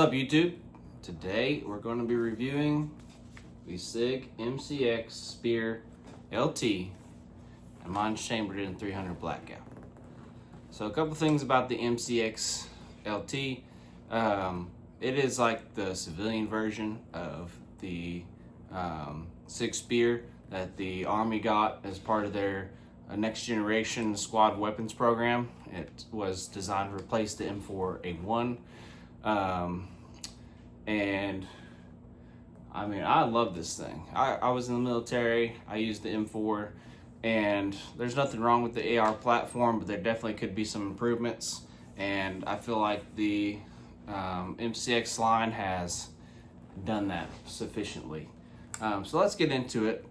What's up, YouTube? Today we're going to be reviewing the Sig MCX Spear LT, and mine's chambered in 300 blackout. So a couple things about the MCX LT. It is like the civilian version of the Sig Spear that the Army got as part of their next generation squad weapons program. It was designed to replace the M4A1. And I mean, I love this thing. I was in the military. I used the M4, and there's nothing wrong with the AR platform, but there definitely could be some improvements. And I feel like the MCX line has done that sufficiently. So let's get into it.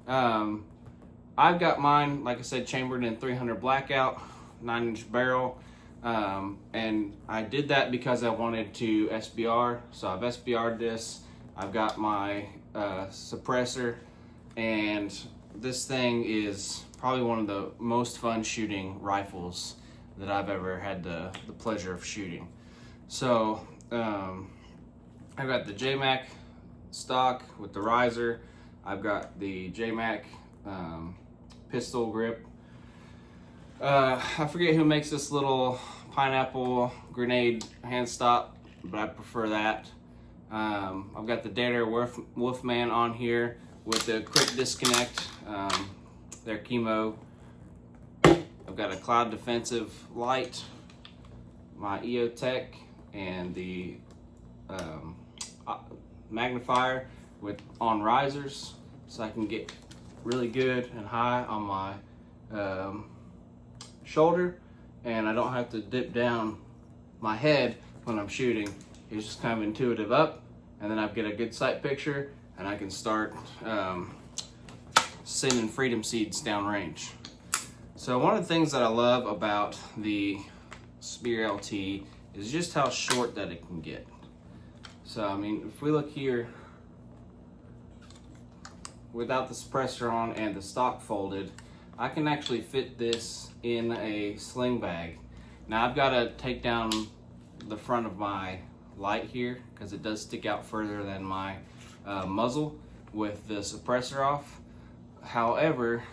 I've got mine, like I said, chambered in 300 blackout, 9-inch barrel. And I did that because I wanted to SBR. So I've SBR'd this. I've got my suppressor, and this thing is probably one of the most fun shooting rifles that I've ever had the pleasure of shooting. So I've got the JMac stock with the riser. I've got the JMac pistol grip. I forget who makes this little pineapple grenade hand stop, but I prefer that. I've got the Dead Air Wolfman on here with the quick disconnect, their chemo. I've got a Cloud Defensive light, my EOTech, and the magnifier on risers, so I can get really good and high on my shoulder, and I don't have to dip down my head when I'm shooting. It's just kind of intuitive up, and then I get a good sight picture, and I can start sending freedom seeds downrange. So one of the things that I love about the Spear LT is just how short that it can get. So I mean, if we look here, without the suppressor on and the stock folded, I can actually fit this in a sling bag. Now I've got to take down the front of my light here because it does stick out further than my muzzle with the suppressor off. However,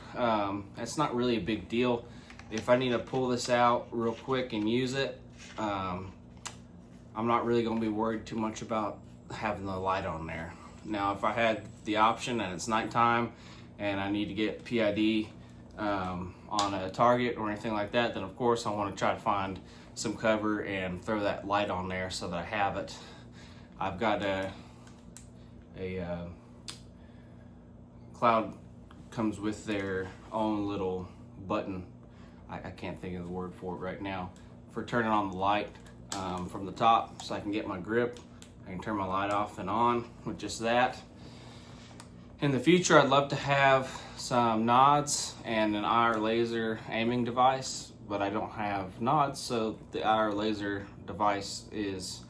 that's not really a big deal. If I need to pull this out real quick and use it, I'm not really going to be worried too much about having the light on there. Now if I had the option and it's nighttime and I need to get PID on a target or anything like that, then of course I want to try to find some cover and throw that light on there so that I have it. I've got a Cloud comes with their own little button. I can't think of the word for it right now, for turning on the light from the top, so I can get my grip. I can turn my light off and on with just that. In the future, I'd love to have some nods and an IR laser aiming device, but I don't have nods, so the IR laser device is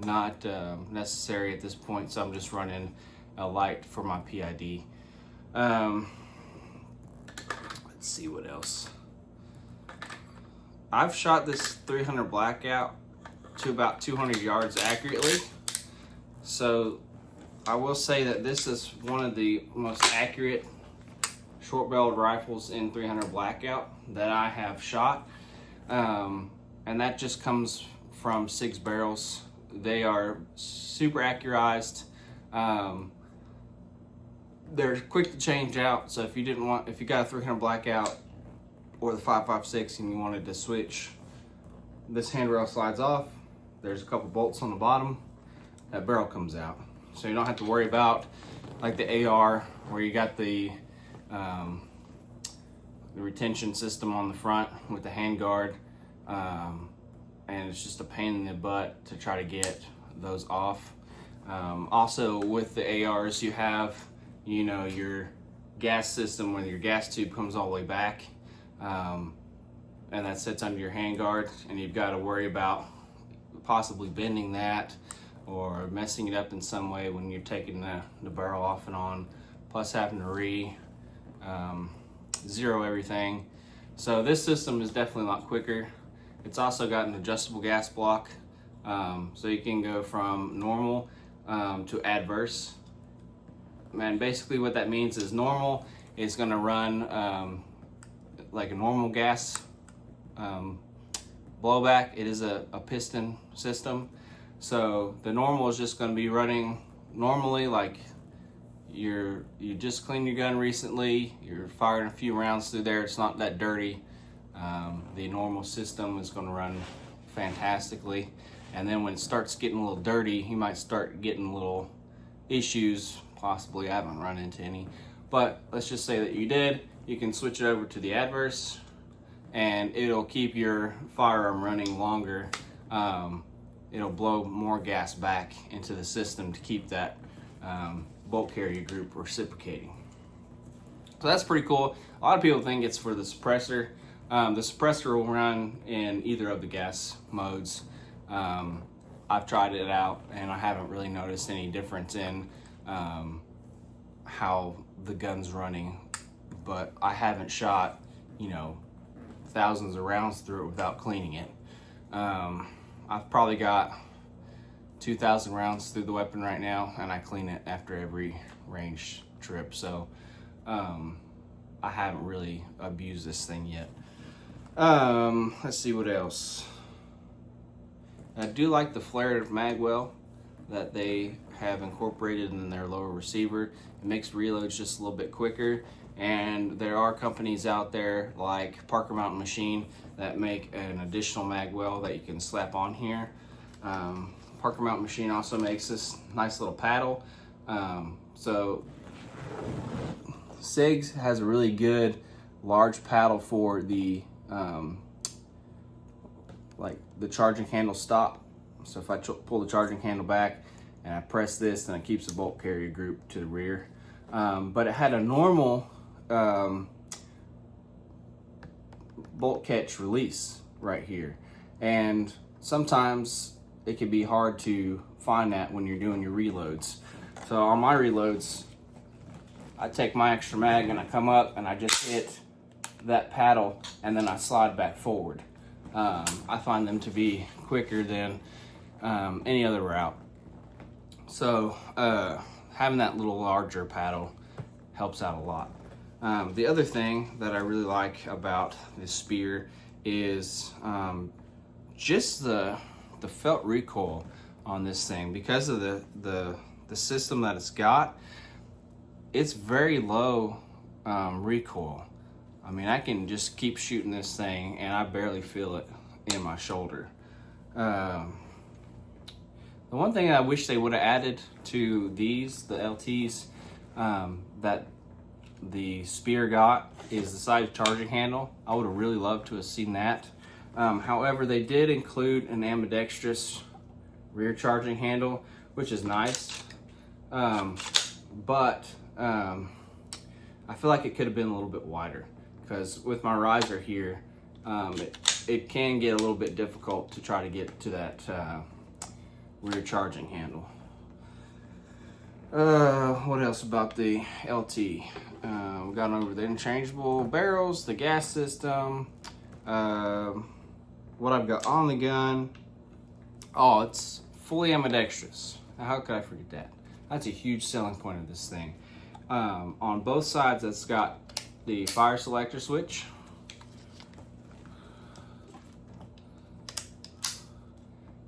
not necessary at this point, so I'm just running a light for my PID. Let's see what else. I've shot this 300 blackout to about 200 yards accurately, so I will say that this is one of the most accurate short-barreled rifles in 300 blackout that I have shot, and that just comes from Sig's barrels. They are super accurized. They're quick to change out, so if you got a 300 blackout or the 5.56 and you wanted to switch, this handrail slides off. There's a couple bolts on the bottom. That barrel comes out. So you don't have to worry about like the AR where you got the retention system on the front with the hand guard, and it's just a pain in the butt to try to get those off. Also with the ARs, you have, you know, your gas system where your gas tube comes all the way back, and that sits under your hand guard, and you've got to worry about possibly bending that or messing it up in some way when you're taking the barrel off and on, plus having to zero everything. So this system is definitely a lot quicker. It's also got an adjustable gas block So you can go from normal to adverse. And basically what that means is normal is going to run like a normal gas blowback. It is a piston system. So the normal is just going to be running normally, like you just cleaned your gun recently, you're firing a few rounds through there, it's not that dirty. The normal system is going to run fantastically. And then when it starts getting a little dirty, you might start getting little issues. Possibly, I haven't run into any, but let's just say that you did. You can switch it over to the adverse, and it'll keep your firearm running longer. It'll blow more gas back into the system to keep that bolt carrier group reciprocating. So that's pretty cool. A lot of people think it's for the suppressor. The suppressor will run in either of the gas modes. I've tried it out and I haven't really noticed any difference in how the gun's running, but I haven't shot, thousands of rounds through it without cleaning it. I've probably got 2,000 rounds through the weapon right now, and I clean it after every range trip, so I haven't really abused this thing yet. Let's see what else. I do like the flared magwell that they have incorporated in their lower receiver. It makes reloads just a little bit quicker, and there are companies out there like Parker Mountain Machine that make an additional magwell that you can slap on here. Parker Mountain Machine also makes this nice little paddle. So Sig's has a really good large paddle for the like the charging handle stop. So if I pull the charging handle back and I press this, then it keeps the bolt carrier group to the rear. But it had a normal bolt catch release right here, and sometimes it can be hard to find that when you're doing your reloads. So on my reloads, I take my extra mag and I come up and I just hit that paddle and then I slide back forward. I find them to be quicker than any other route. So having that little larger paddle helps out a lot. The other thing that I really like about this Spear is just the felt recoil on this thing. Because of the system that it's got, it's very low recoil. I mean, I can just keep shooting this thing and I barely feel it in my shoulder. The one thing I wish they would have added to these, the LTs, that the Spear got, is the side charging handle. I would have really loved to have seen that. However, they did include an ambidextrous rear charging handle, which is nice. But I feel like it could have been a little bit wider, because with my riser here, it can get a little bit difficult to try to get to that rear charging handle. What else about the LT? We've gone over the interchangeable barrels, the gas system, what I've got on the gun. Oh, it's fully ambidextrous. How could I forget that? That's a huge selling point of this thing. On both sides, it's got the fire selector switch.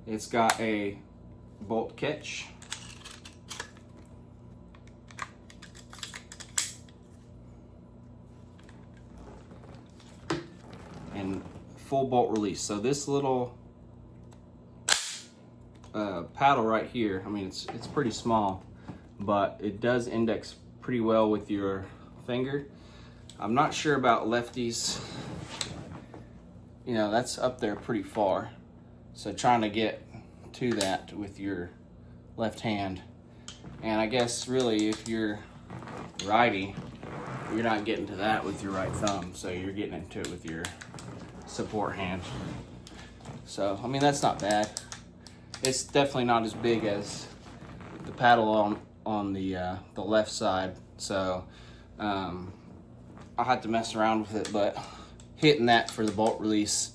It's got a bolt catch. And full bolt release. So this little paddle right here, I mean, it's pretty small, but it does index pretty well with your finger. I'm not sure about lefties. That's up there pretty far. So trying to get to that with your left hand. And I guess really if you're righty, you're not getting to that with your right thumb. So you're getting into it with your support hand. So, I mean, that's not bad. It's definitely not as big as the paddle on the left side. So I'll have to mess around with it, but hitting that for the bolt release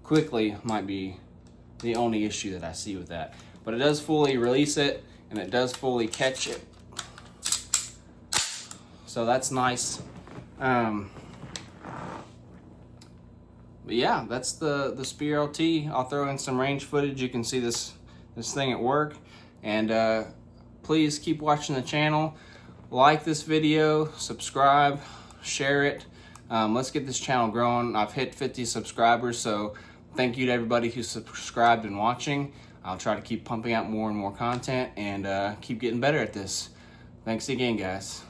quickly might be the only issue that I see with that. But it does fully release it, and it does fully catch it. So that's nice. But yeah, that's the Spear LT. I'll throw in some range footage. You can see this thing at work. And please keep watching the channel. Like this video, subscribe, share it. Let's get this channel growing. I've hit 50 subscribers, so thank you to everybody who's subscribed and watching. I'll try to keep pumping out more and more content and keep getting better at this. Thanks again, guys.